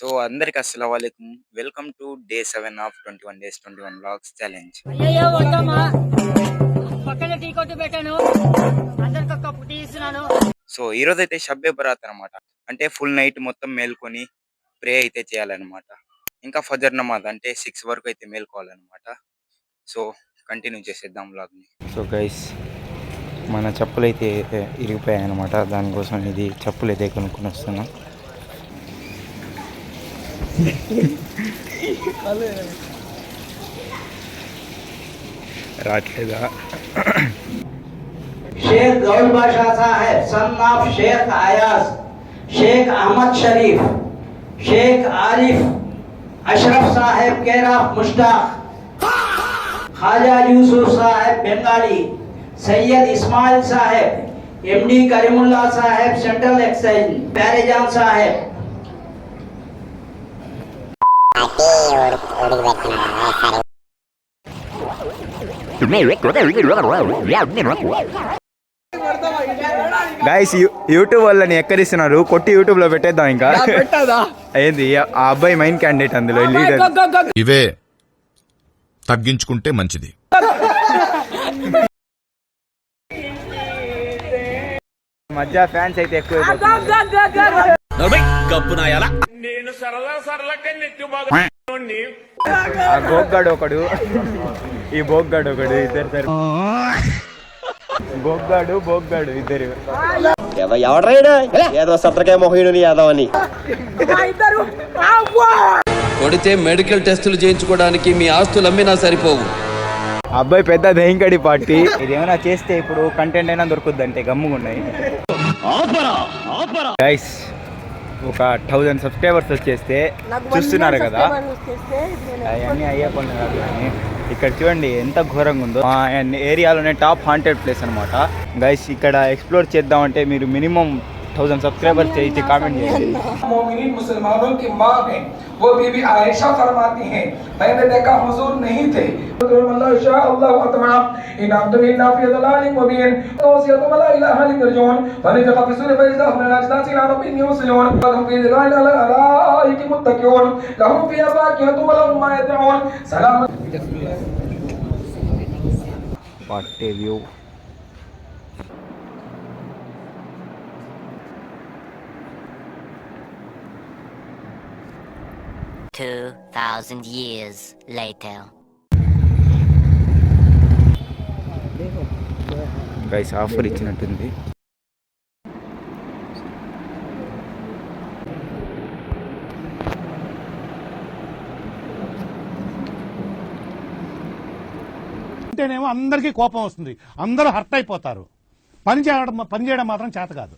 So అందరికి అస్సలాము అలైకుం. Welcome to day 7 of 21 days 21 vlogs challenge. So ఈ రోజు అయితే షబ్బే బరాత్ అనమాట. అంటే ఫుల్ నైట్ మొత్తం మేల్కొని ప్రే అయితే చేయాలన్నమాట. ఇంకా ఫజర్ నమాజ్ అంటే 6 వరకు అయితే మేల్కోవాలన్నమాట. సో కంటిన్యూ చేసేద్దాం వ్లాగ్ ని. సో గైస్ మన చెప్పులు అయితే ఇరిగిపోయాయి అనమాట. దానికోసం ఇది చెప్పులు అయితే కొనుక్కొని వస్తున్నాం. రాట్లేదా? शेख गौर बादशाह साहब सन ऑफ शेख आयाज, शेख अहमद शरीफ, शेख आरिफ अशरफ साहब केराफ मुश्ताक, ख्वाजा यूसुफ साहब बंगाली, सैयद इस्माइल साहब, एमडी करीमुल्लाह साहब सेंट्रल एक्साइज, प्यारेजान साहब గైస్ యూట్యూబ్ వాళ్ళని ఎక్కడిస్తున్నారు, కొట్టి యూట్యూబ్ లో పెట్టేద్దాం. ఇంకా ఏంది ఆ అబ్బాయి మెయిన్ క్యాండిడేట్, అందులో లీడర్. ఇవే తగ్గించుకుంటే మంచిది. మధ్య ఫ్యాన్స్ అయితే ఎక్కువ. ఆ గోగ్గాడు ఒకడు, ఈ బోగ్గాడు ఒకడు, ఇద్దరు బోగ్గాడు ఇద్దరు. ఎవడ్రైనా ఏదో సత్రకాయ మొహీడు యాదవ్ అని కొడితే మెడికల్ టెస్టులు చేయించుకోవడానికి మీ ఆస్తులు అమ్మినా సరిపోవు. అబ్బాయి పెద్ద దహింకడి పార్టీ. ఇది ఏమైనా చేస్తే ఇప్పుడు కంటెంట్ అయినా దొరుకుద్ది అంటే గమ్ముగున్నాయి. గైస్ ఒక 1000 సబ్స్క్రైబర్స్ వచ్చేస్తే చూస్తున్నారు కదా, అవన్నీ అయ్యే పనులు కాదు. కానీ ఇక్కడ చూడండి ఎంత ఘోరంగా ఉందో. మా ఏరియాలోనే టాప్ హాంటెడ్ ప్లేస్ అనమాట. గైస్ ఇక్కడ ఎక్స్ప్లోర్ చేద్దామంటే మీరు మినిమం 1000 సబ్స్క్రైబర్స్ చేయించి కామెంట్ చేయండి. मुसलमानों की माँ है, वो बीबी आयशा फरमाती हैं, मैंने देखा हुजूर नहीं थे। What a view. 2000 years later. Guys offer ఇచ్చినట్టుంది. అంటేనేమో అందరికీ కోపం వస్తుంది, అందరూ హర్ట్ అయిపోతారు. పని చేయడం మాత్రం చేత కాదు.